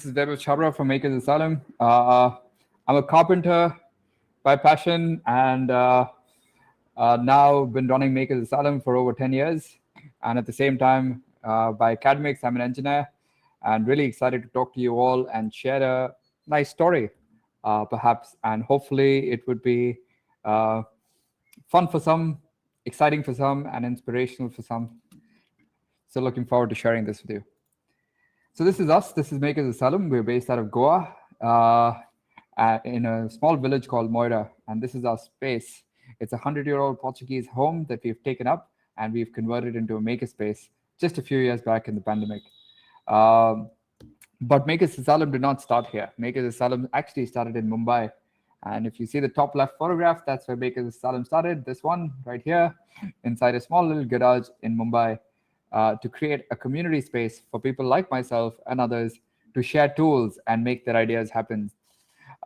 This is Deborah Chabra from Makers Asylum. I'm a carpenter by passion and now been running Makers Asylum for over 10 years. And at the same time, by academics, I'm an engineer and really excited to talk to you all and share a nice story, perhaps. And hopefully it would be fun for some, exciting for some, and inspirational for some. So looking forward to sharing this with you. So this is us. This is Makers Asylum. We're based out of Goa in a small village called Moira. And this is our space. It's a 100-year-old Portuguese home that we've taken up and we've converted into a makerspace just a few years back in the pandemic. But Makers Asylum did not start here. Makers Asylum actually started in Mumbai. And if you see the top left photograph, that's where Makers Asylum started. This one right here, inside a small little garage in Mumbai, to create a community space for people like myself and others to share tools and make their ideas happen.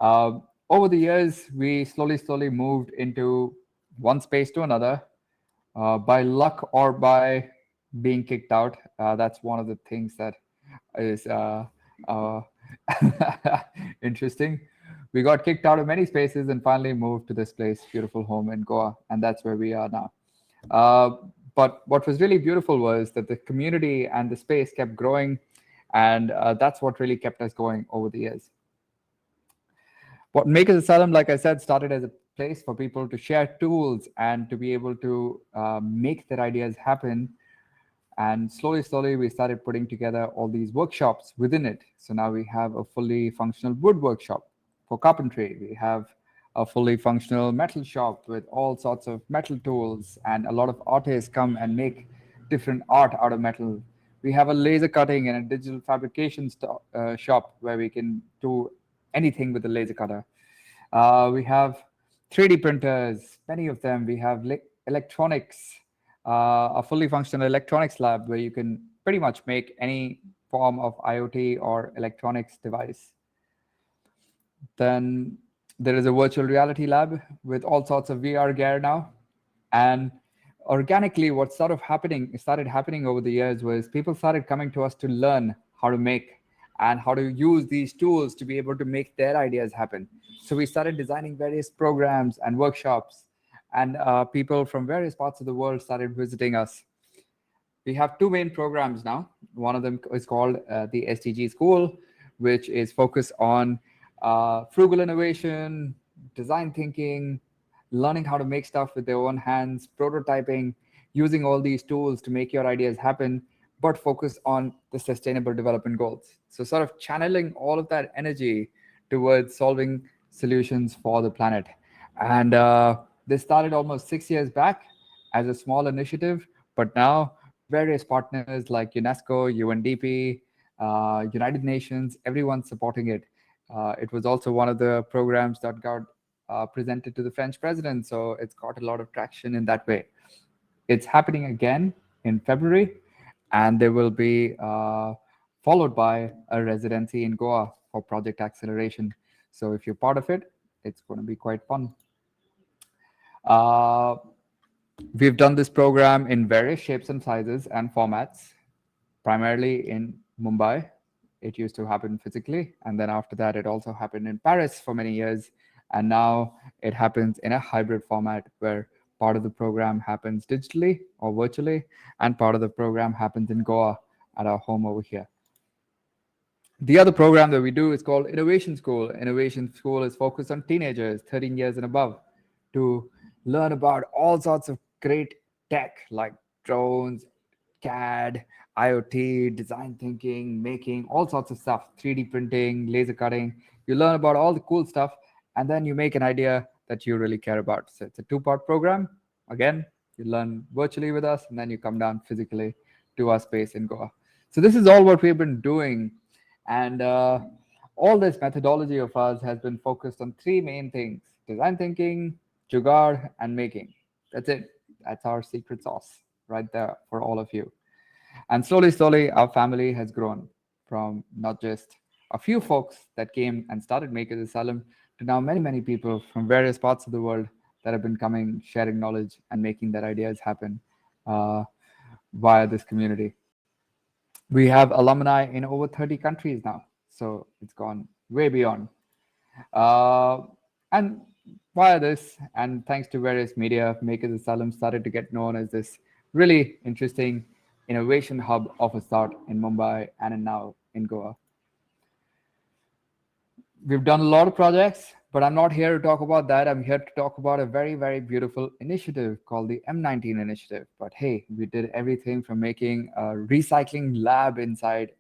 Over the years, we slowly moved into one space to another, by luck or by being kicked out. That's one of the things that is interesting. We got kicked out of many spaces and finally moved to this place, beautiful home in Goa, and that's where we are now. But what was really beautiful was that the community and the space kept growing, and that's what really kept us going over the years. What Makers Asylum, like I said, started as a place for people to share tools and to be able to make their ideas happen. And slowly, we started putting together all these workshops within it. So now we have a fully functional wood workshop for carpentry. We have a fully functional metal shop with all sorts of metal tools, and a lot of artists come and make different art out of metal. We have a laser cutting and a digital fabrication shop where we can do anything with a laser cutter. We have 3D printers, many of them. We have electronics, a fully functional electronics lab where you can pretty much make any form of IoT or electronics device. Then there is a virtual reality lab with all sorts of VR gear now. And organically, what started happening over the years was people started coming to us to learn how to make and how to use these tools to be able to make their ideas happen. So we started designing various programs and workshops, and people from various parts of the world started visiting us. We have two main programs now. One of them is called the SDG School, which is focused on frugal innovation, design thinking, learning how to make stuff with their own hands, prototyping, using all these tools to make your ideas happen, but focus on the sustainable development goals. So sort of channeling all of that energy towards solving solutions for the planet. And this started almost 6 years back as a small initiative, but now various partners like UNESCO, UNDP, United Nations, everyone's supporting it. It was also one of the programs that got presented to the French president, so it's got a lot of traction in that way. It's happening again in February, and there will be followed by a residency in Goa for project acceleration. So if you're part of it, it's going to be quite fun. We've done this program in various shapes and sizes and formats, primarily in Mumbai. It used to happen physically, and then after that, it also happened in Paris for many years. And now it happens in a hybrid format where part of the program happens digitally or virtually, and part of the program happens in Goa at our home over here. The other program that we do is called Innovation School. Innovation School is focused on teenagers, 13 years and above, to learn about all sorts of great tech like drones, CAD, IoT, design thinking, making all sorts of stuff, 3D printing, laser cutting. You learn about all the cool stuff, and then you make an idea that you really care about. So it's a two-part program. Again, you learn virtually with us, and then you come down physically to our space in Goa. So this is all what we've been doing. And all this methodology of ours has been focused on three main things: design thinking, jugaad, and making. That's it. That's our secret sauce right there for all of you. And slowly, our family has grown from not just a few folks that came and started Makers Asylum to now many people from various parts of the world that have been coming, sharing knowledge, and making their ideas happen via this community. We have alumni in over 30 countries now. So it's gone way beyond. Uh, and via this, and thanks to various media, Makers Asylum started to get known as this really interesting innovation hub of a sort in Mumbai and now in Goa. We've done a lot of projects, but I'm not here to talk about that. I'm here to talk about a very, very beautiful initiative called the M19 Initiative. But hey, we did everything from making a recycling lab inside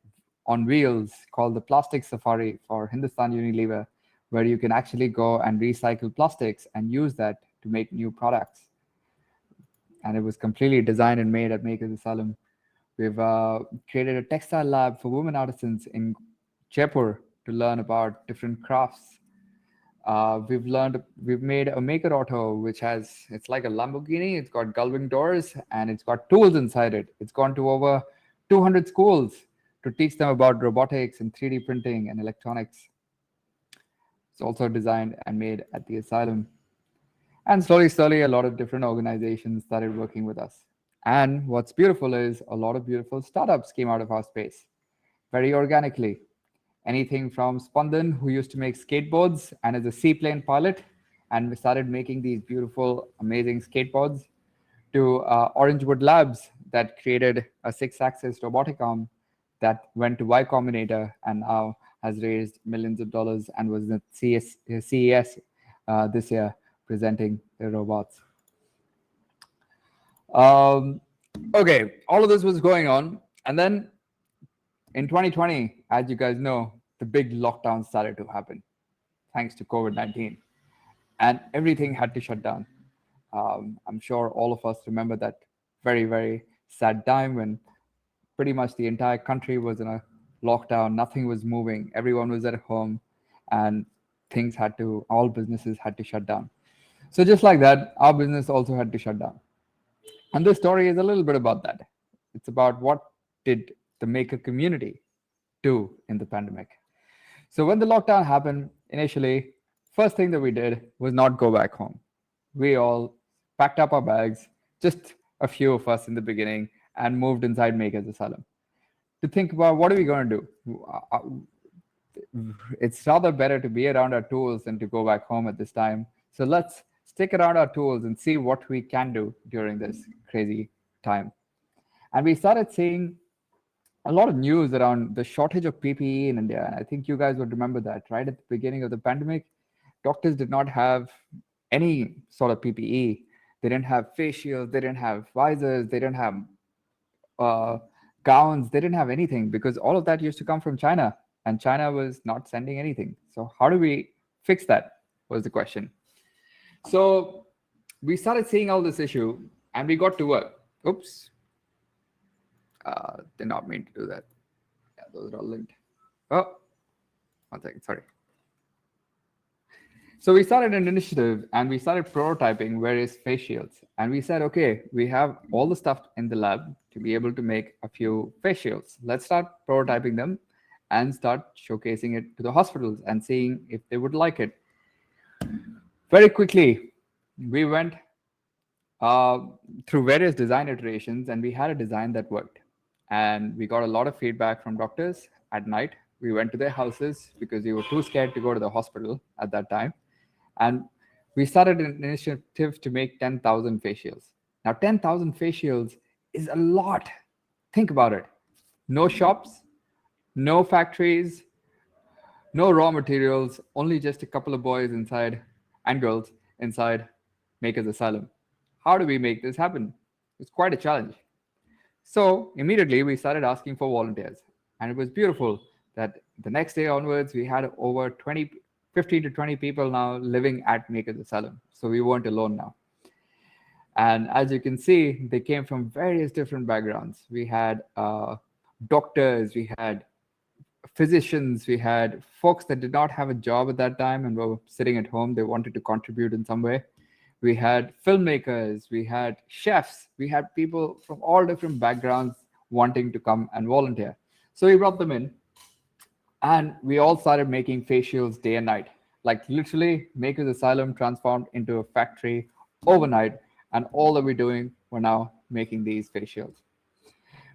on wheels called the Plastic Safari for Hindustan Unilever, where you can actually go and recycle plastics and use that to make new products. And it was completely designed and made at Makers Asylum. We've created a textile lab for women artisans in Jaipur to learn about different crafts. We've made a maker auto, which it's like a Lamborghini. It's got gullwing doors and it's got tools inside it. It's gone to over 200 schools to teach them about robotics and 3D printing and electronics. It's also designed and made at the asylum. And slowly, a lot of different organizations started working with us. And what's beautiful is a lot of beautiful startups came out of our space very organically. Anything from Spandan, who used to make skateboards and is a seaplane pilot, and we started making these beautiful, amazing skateboards, to Orangewood Labs that created a 6-axis robotic arm that went to Y Combinator and now has raised millions of dollars and was at CES this year presenting the robots. Okay, all of this was going on. And then in 2020, as you guys know, the big lockdown started to happen thanks to COVID-19. And everything had to shut down. I'm sure all of us remember that very, very sad time when pretty much the entire country was in a lockdown. Nothing was moving. Everyone was at home and all businesses had to shut down. So just like that, our business also had to shut down. And this story is a little bit about that. It's about what did the maker community do in the pandemic. So when the lockdown happened, initially, first thing that we did was not go back home. We all packed up our bags, just a few of us in the beginning, and moved inside Makers Asylum to think about what are we going to do. It's rather better to be around our tools than to go back home at this time. So let's stick around our tools and see what we can do during this crazy time. And we started seeing a lot of news around the shortage of PPE in India. And I think you guys would remember that right at the beginning of the pandemic, doctors did not have any sort of PPE. They didn't have face shields, they didn't have visors, they didn't have gowns, they didn't have anything because all of that used to come from China and China was not sending anything. So how do we fix that was the question. So we started seeing all this issue and we got to work. Oops. Did not mean to do that. Yeah, those are all linked. Oh, 1 second, sorry. So we started an initiative and we started prototyping various face shields. And we said, okay, we have all the stuff in the lab to be able to make a few face shields. Let's start prototyping them and start showcasing it to the hospitals and seeing if they would like it. Very quickly, we went through various design iterations and we had a design that worked. And we got a lot of feedback from doctors at night. We went to their houses because we were too scared to go to the hospital at that time. And we started an initiative to make 10,000 face shields. Now, 10,000 face shields is a lot. Think about it. No shops, no factories, no raw materials, only just a couple of boys inside and girls inside Makers Asylum. How do we make this happen? It's quite a challenge. So immediately we started asking for volunteers. And it was beautiful that the next day onwards, we had over 15 to 20 people now living at Makers Asylum. So we weren't alone now. And as you can see, they came from various different backgrounds. We had doctors, we had physicians, we had folks that did not have a job at that time and were sitting at home. They wanted to contribute in some way. We had filmmakers, we had chefs, we had people from all different backgrounds wanting to come and volunteer. So we brought them in and we all started making face shields day and night. Like literally Makers Asylum transformed into a factory overnight, and all that we're doing, we're now making these face shields.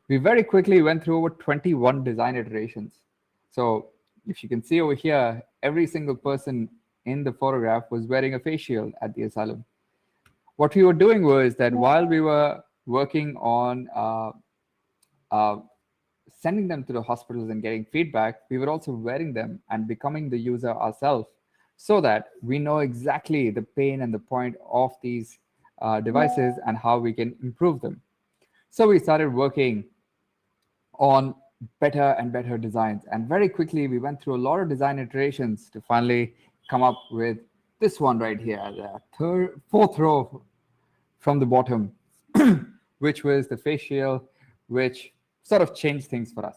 We very quickly went through over 21 design iterations. So If you can see over here, every single person in the photograph was wearing a face shield at the asylum. What we were doing was that while we were working on uh, sending them to the hospitals and getting feedback, we were also wearing them and becoming the user ourselves so that we know exactly the pain and the point of these devices and how we can improve them. So we started working on better and better designs. And very quickly, we went through a lot of design iterations to finally come up with this one right here, the fourth row from the bottom, which was the face shield, which sort of changed things for us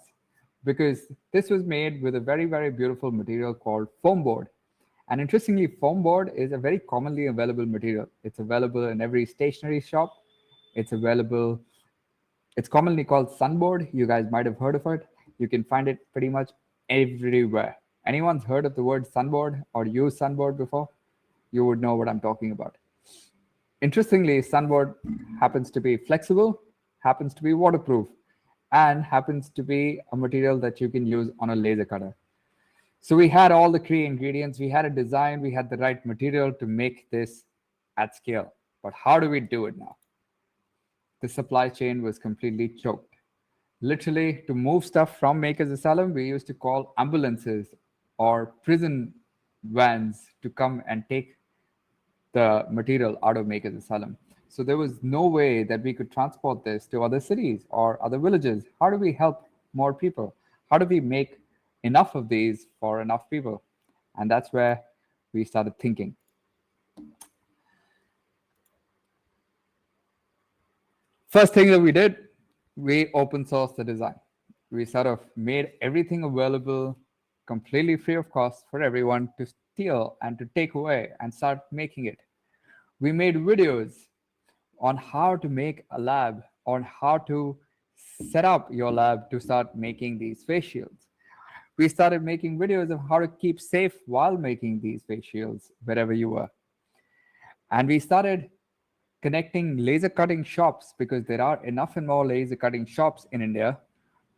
because this was made with a very, very beautiful material called foam board. And interestingly, foam board is a very commonly available material. It's available in every stationery shop. It's available, it's commonly called sunboard. You guys might have heard of it. You can find it pretty much everywhere. Anyone's heard of the word sunboard or used sunboard before? You would know what I'm talking about. Interestingly, sunboard happens to be flexible, happens to be waterproof, and happens to be a material that you can use on a laser cutter. So we had all the key ingredients, we had a design, we had the right material to make this at scale. But how do we do it now? The supply chain was completely choked. Literally, to move stuff from Maker's Asylum, we used to call ambulances or prison vans to come and take the material out of Maker's Asylum. So there was no way that we could transport this to other cities or other villages. How do we help more people? How do we make enough of these for enough people? And that's where we started thinking. First thing that we did, we open sourced the design. We sort of made everything available completely free of cost for everyone to steal and to take away and start making it. We made videos on how to make a lab, on how to set up your lab to start making these face shields. We started making videos of how to keep safe while making these face shields wherever you were. And we started connecting laser cutting shops because there are enough and more laser cutting shops in India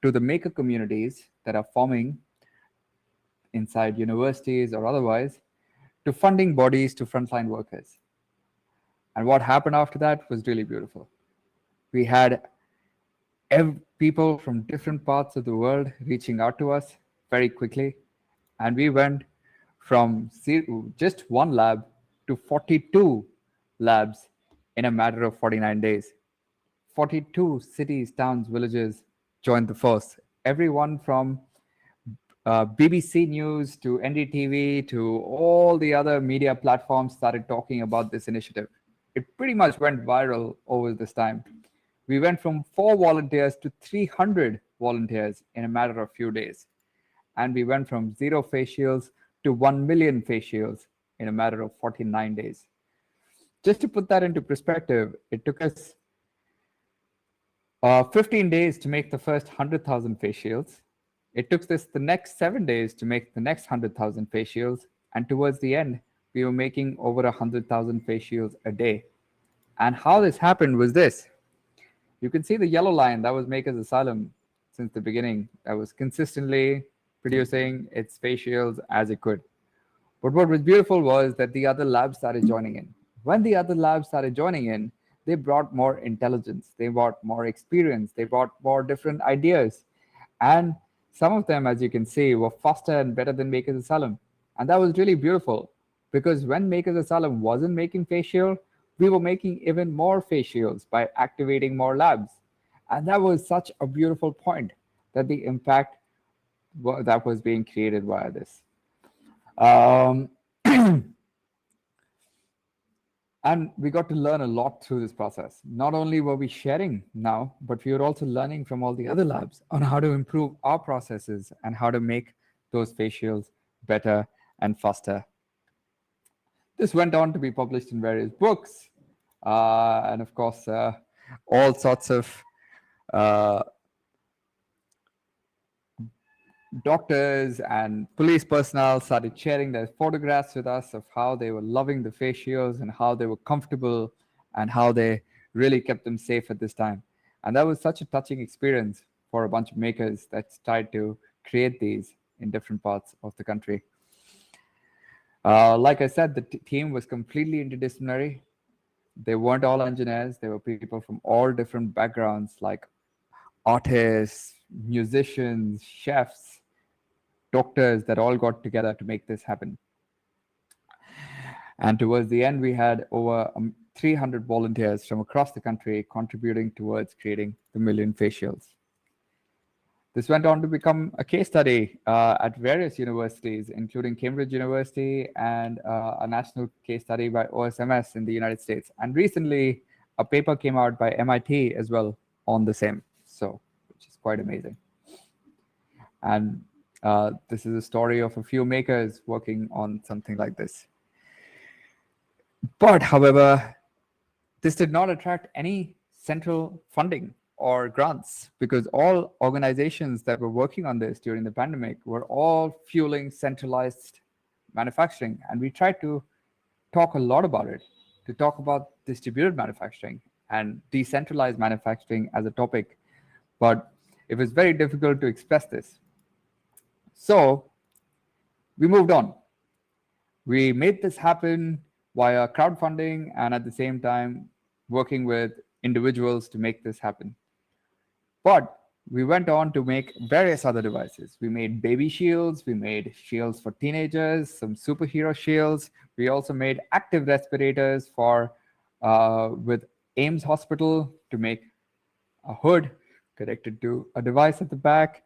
to the maker communities that are forming inside universities or otherwise, to funding bodies, to frontline workers. And what happened after that was really beautiful. We had people from different parts of the world reaching out to us very quickly. And we went from just one lab to 42 labs in a matter of 49 days. 42 cities, towns, villages joined the force. Everyone from BBC News to NDTV to all the other media platforms started talking about this initiative. It pretty much went viral over this time. We went from 4 volunteers to 300 volunteers in a matter of few days. And we went from 0 face shields to 1 million face shields in a matter of 49 days. Just to put that into perspective, it took us 15 days to make the first 100,000 face shields. It took us the next 7 days to make the next 100,000 face shields. And towards the end, we were making over 100,000 face shields a day. And how this happened was this. You can see the yellow line, that was Maker's Asylum since the beginning. That was consistently producing its face shields as it could. But what was beautiful was that the other labs started joining in. When the other labs started joining in, they brought more intelligence, they brought more experience, they brought more different ideas. And some of them, as you can see, were faster and better than Maker's Asylum. And that was really beautiful because when Maker's Asylum wasn't making face shield, we were making even more face shields by activating more labs. And that was such a beautiful point, that the impact that was being created via this. And we got to learn a lot through this process. Not only were we sharing now, but we were also learning from all the other labs on how to improve our processes and how to make those face shields better and faster. This went on to be published in various books, and of course, all sorts of doctors and police personnel started sharing their photographs with us of how they were loving the face shields and how they were comfortable and how they really kept them safe at this time. And that was such a touching experience for a bunch of makers that tried to create these in different parts of the country. Like I said, the team was completely interdisciplinary. They weren't all engineers. They were people from all different backgrounds, like artists, musicians, chefs, doctors, that all got together to make this happen. And towards the end, we had over 300 volunteers from across the country contributing towards creating the million facials. This went on to become a case study at various universities, including Cambridge University and a national case study by OSMS in the United States. And recently, a paper came out by MIT as well on the same, so which is quite amazing. And this is a story of a few makers working on something like this. But, however, this did not attract any central funding or grants, because all organizations that were working on this during the pandemic were all fueling centralized manufacturing. And we tried to talk a lot about it, to talk about distributed manufacturing and decentralized manufacturing as a topic. But it was very difficult to express this. So we moved on. We made this happen via crowdfunding and at the same time working with individuals to make this happen. But we went on to make various other devices. We made baby shields, we made shields for teenagers, some superhero shields. We also made active respirators for with Ames Hospital to make a hood connected to a device at the back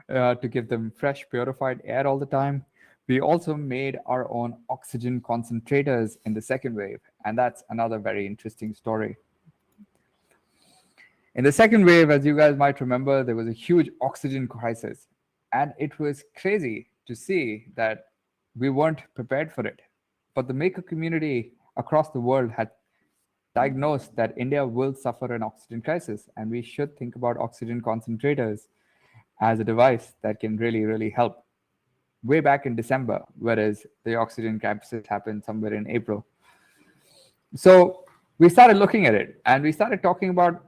to give them fresh, purified air all the time. We also made our own oxygen concentrators in the second wave, and that's another very interesting story. In the second wave, as you guys might remember, there was a huge oxygen crisis, and it was crazy to see that we weren't prepared for it. But the maker community across the world had diagnosed that India will suffer an oxygen crisis, and we should think about oxygen concentrators as a device that can really, really help. Way back in December, whereas the oxygen crisis happened somewhere in April. So we started looking at it, and we started talking about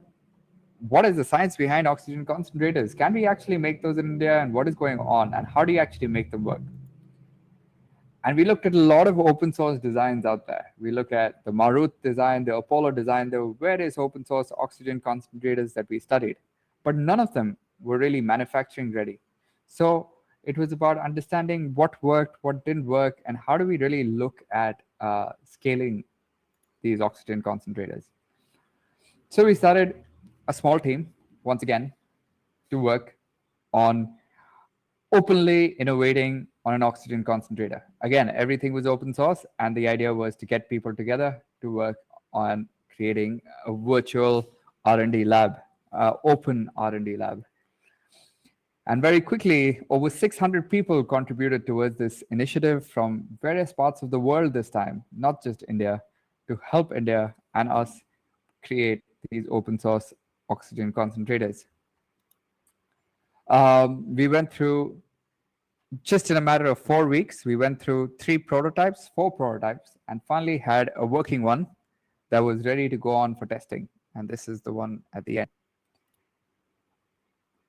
what is the science behind oxygen concentrators? Can we actually make those in India, and what is going on, and how do you actually make them work? And we looked at a lot of open source designs out there. We looked at the Maruth design, the Apollo design. There were various open source oxygen concentrators that we studied, but none of them were really manufacturing ready. So it was about understanding what worked, what didn't work, and how do we really look at scaling these oxygen concentrators. So we started a small team, once again, to work on openly innovating on an oxygen concentrator. Again, everything was open source, and the idea was to get people together to work on creating a virtual R&D lab, open R&D lab. And very quickly, over 600 people contributed towards this initiative from various parts of the world this time, not just India, to help India and us create these open source oxygen concentrators. We went through, just in a matter of 4 weeks, we went through 4 prototypes, and finally had a working one that was ready to go on for testing. And this is the one at the end.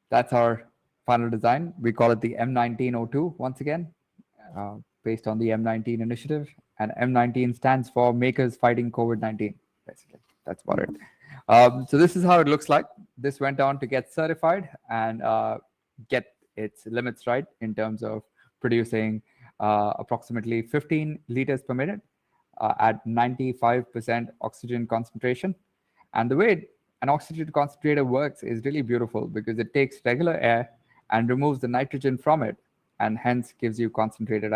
That's our final design. We call it the M1902 once again, based on the M19 Initiative. And M19 stands for Makers Fighting COVID-19, basically. That's about it. So this is how it looks like. This went on to get certified and get its limits right in terms of producing approximately 15 liters per minute at 95% oxygen concentration. And the way an oxygen concentrator works is really beautiful, because it takes regular air and removes the nitrogen from it, and hence gives you concentrated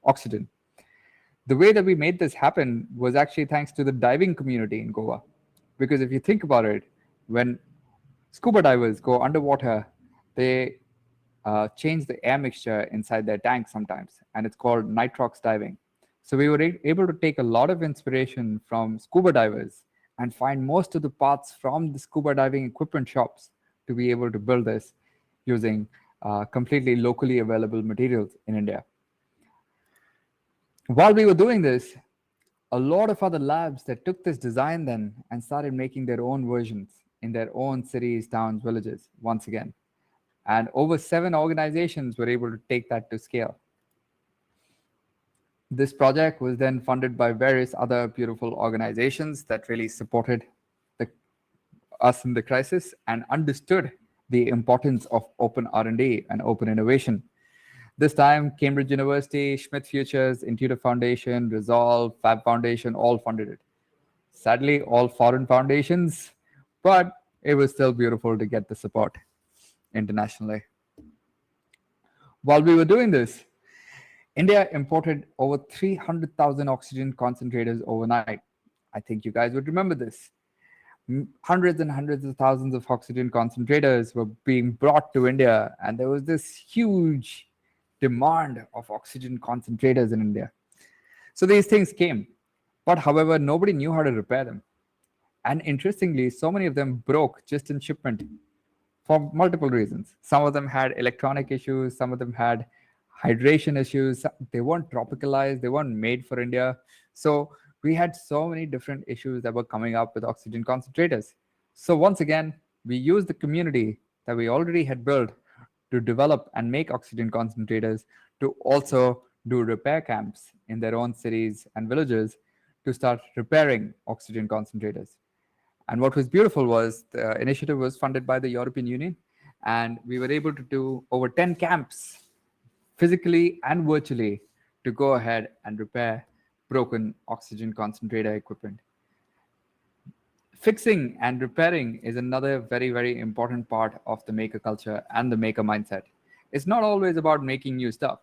oxygen. The way that we made this happen was actually thanks to the diving community in Goa. Because if you think about it, when scuba divers go underwater, they change the air mixture inside their tank sometimes, and it's called nitrox diving. So we were able to take a lot of inspiration from scuba divers and find most of the parts from the scuba diving equipment shops to be able to build this using completely locally available materials in India. While we were doing this, a lot of other labs that took this design then and started making their own versions in their own cities, towns, villages, once again. And over 7 organizations were able to take that to scale. This project was then funded by various other beautiful organizations that really supported us in the crisis and understood the importance of open R&D and open innovation. This time, Cambridge University, Schmidt Futures, Intuitive Foundation, Resolve, Fab Foundation all funded it. Sadly, all foreign foundations, but it was still beautiful to get the support internationally. While we were doing this, India imported over 300,000 oxygen concentrators overnight. I think you guys would remember this. Hundreds and hundreds of thousands of oxygen concentrators were being brought to India, and there was this huge demand of oxygen concentrators in India. So these things came, but however, nobody knew how to repair them. And interestingly, so many of them broke just in shipment for multiple reasons. Some of them had electronic issues, some of them had hydration issues. They weren't tropicalized, they weren't made for India. So we had so many different issues that were coming up with oxygen concentrators. So once again, we used the community that we already had built to develop and make oxygen concentrators to also do repair camps in their own cities and villages to start repairing oxygen concentrators. And what was beautiful was the initiative was funded by the European Union, and we were able to do over 10 camps physically and virtually to go ahead and repair broken oxygen concentrator equipment. Fixing and repairing is another very, very important part of the maker culture and the maker mindset. It's not always about making new stuff.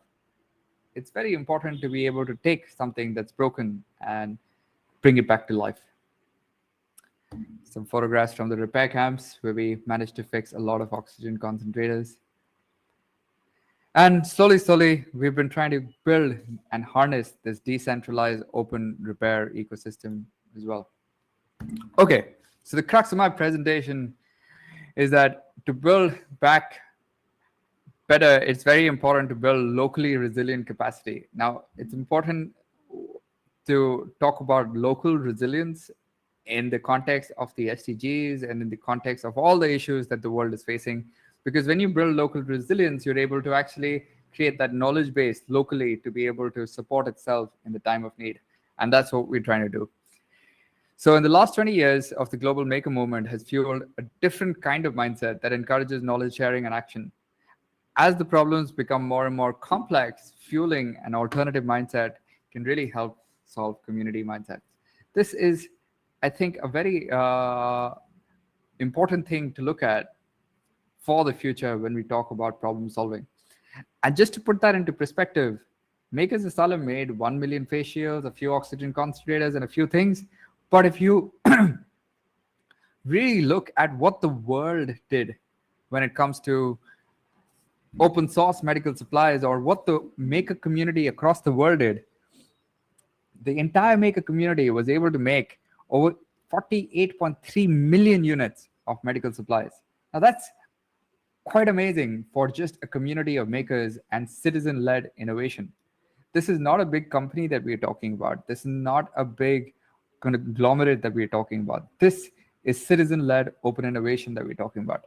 It's very important to be able to take something that's broken and bring it back to life. Some photographs from the repair camps where we managed to fix a lot of oxygen concentrators. And slowly, we've been trying to build and harness this decentralized open repair ecosystem as well. Okay, so the crux of my presentation is that to build back better, it's very important to build locally resilient capacity. Now, it's important to talk about local resilience in the context of the SDGs and in the context of all the issues that the world is facing. Because when you build local resilience, you're able to actually create that knowledge base locally to be able to support itself in the time of need. And that's what we're trying to do. So in the last 20 years of the global maker movement has fueled a different kind of mindset that encourages knowledge sharing and action. As the problems become more and more complex, fueling an alternative mindset can really help solve community mindsets. This is, I think, a very important thing to look at for the future when we talk about problem solving. And just to put that into perspective, Makers Asylum made 1 million face shields, a few oxygen concentrators, and a few things. But if you really look at what the world did when it comes to open source medical supplies, or what the maker community across the world did, the entire maker community was able to make over 48.3 million units of medical supplies. Now that's quite amazing for just a community of makers and citizen-led innovation. This is not a big company that we're talking about. This is not a big conglomerate that we're talking about. This is citizen-led open innovation that we're talking about.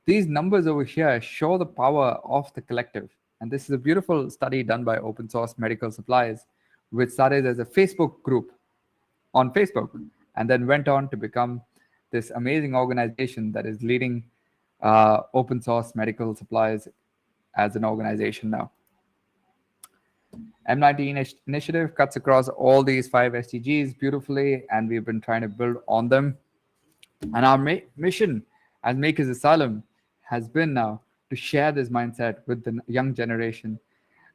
These numbers over here show the power of the collective. And this is a beautiful study done by Open Source Medical Supplies, which started as a Facebook group on Facebook, and then went on to become this amazing organization that is leading open source medical supplies as an organization now. M19 Initiative cuts across all these 5 SDGs beautifully, and we've been trying to build on them. And our mission as Makers Asylum has been now to share this mindset with the young generation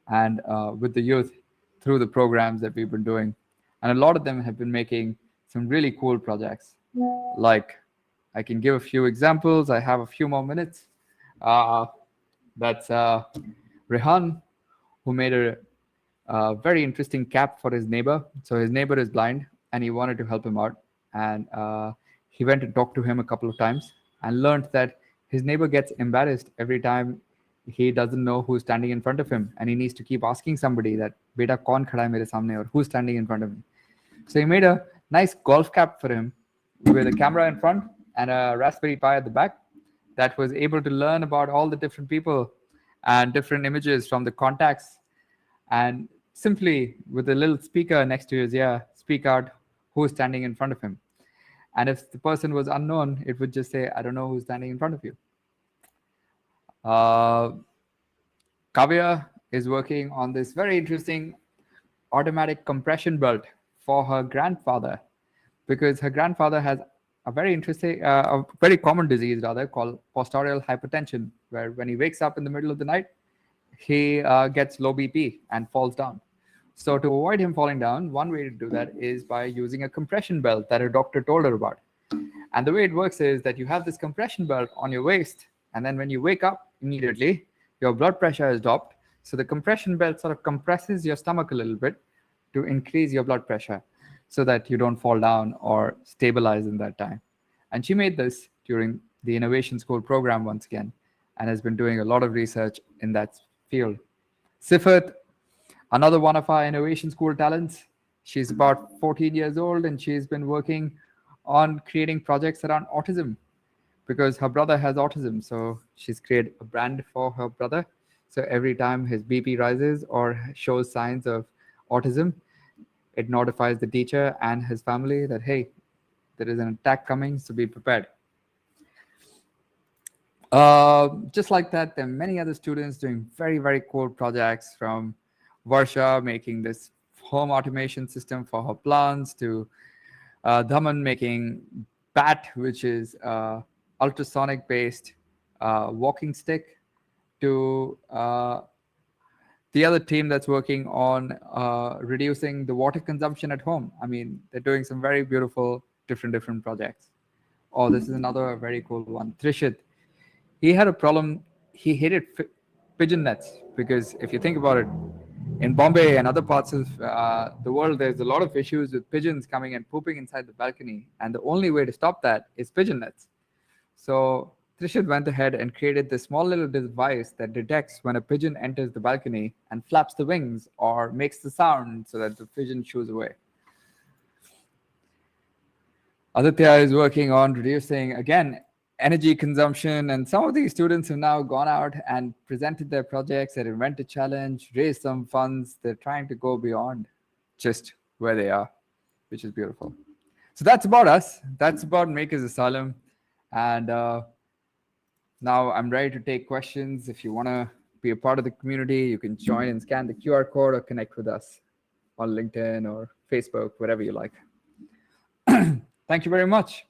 and with the youth through the programs that we've been doing. And a lot of them have been making some really cool projects. Like, I can give a few examples. I have a few more minutes. That's Rehan, who made a very interesting cap for his neighbor. So his neighbor is blind, and he wanted to help him out. And he went and talked to him a couple of times and learned that his neighbor gets embarrassed every time he doesn't know who's standing in front of him, and he needs to keep asking somebody that, "Beta, kaun khada hai mere samne?" or "Who's standing in front of me?" So he made a nice golf cap for him with a camera in front and a Raspberry Pi at the back. that was able to learn about all the different people and different images from the contacts, and simply with a little speaker next to his ear, speak out who's standing in front of him. And if the person was unknown, it would just say, I don't know who's standing in front of you. Kavya is working on this very interesting automatic compression belt for her grandfather, because her grandfather has a very interesting, a very common disease rather, called postural hypertension, where when he wakes up in the middle of the night, he gets low BP and falls down. So to avoid him falling down, one way to do that is by using a compression belt that a doctor told her about. And the way it works is that you have this compression belt on your waist, and then when you wake up immediately, your blood pressure is dropped. So the compression belt sort of compresses your stomach a little bit to increase your blood pressure so that you don't fall down or stabilize in that time. And she made this during the Innovation School program once again, and has been doing a lot of research in that field. Sifat, another one of our Innovation School talents, she's about 14 years old, and she's been working on creating projects around autism because her brother has autism. So she's created a brand for her brother. So every time his BP rises or shows signs of autism, it notifies the teacher and his family that, hey, there is an attack coming, so be prepared. Just like that, there are many other students doing very, very cool projects, from Varsha making this home automation system for her plants, to Dhaman making BAT, which is ultrasonic based walking stick, to the other team that's working on reducing the water consumption at home. I mean, they're doing some very beautiful different projects. Oh, this is another very cool one. Trishit, he had a problem. He hated pigeon nets, because if you think about it, in Bombay and other parts of the world, there's a lot of issues with pigeons coming and pooping inside the balcony. And the only way to stop that is pigeon nets. So Trishit went ahead and created this small little device that detects when a pigeon enters the balcony and flaps the wings or makes the sound so that the pigeon shoos away. Aditya is working on reducing, again, energy consumption, and some of these students have now gone out and presented their projects at Invent a Challenge, raised some funds. They're trying to go beyond just where they are, which is beautiful. So that's about us. That's about Makers Asylum. And now I'm ready to take questions. If you want to be a part of the community, you can join and scan the QR code or connect with us on LinkedIn or Facebook, whatever you like. Thank you very much.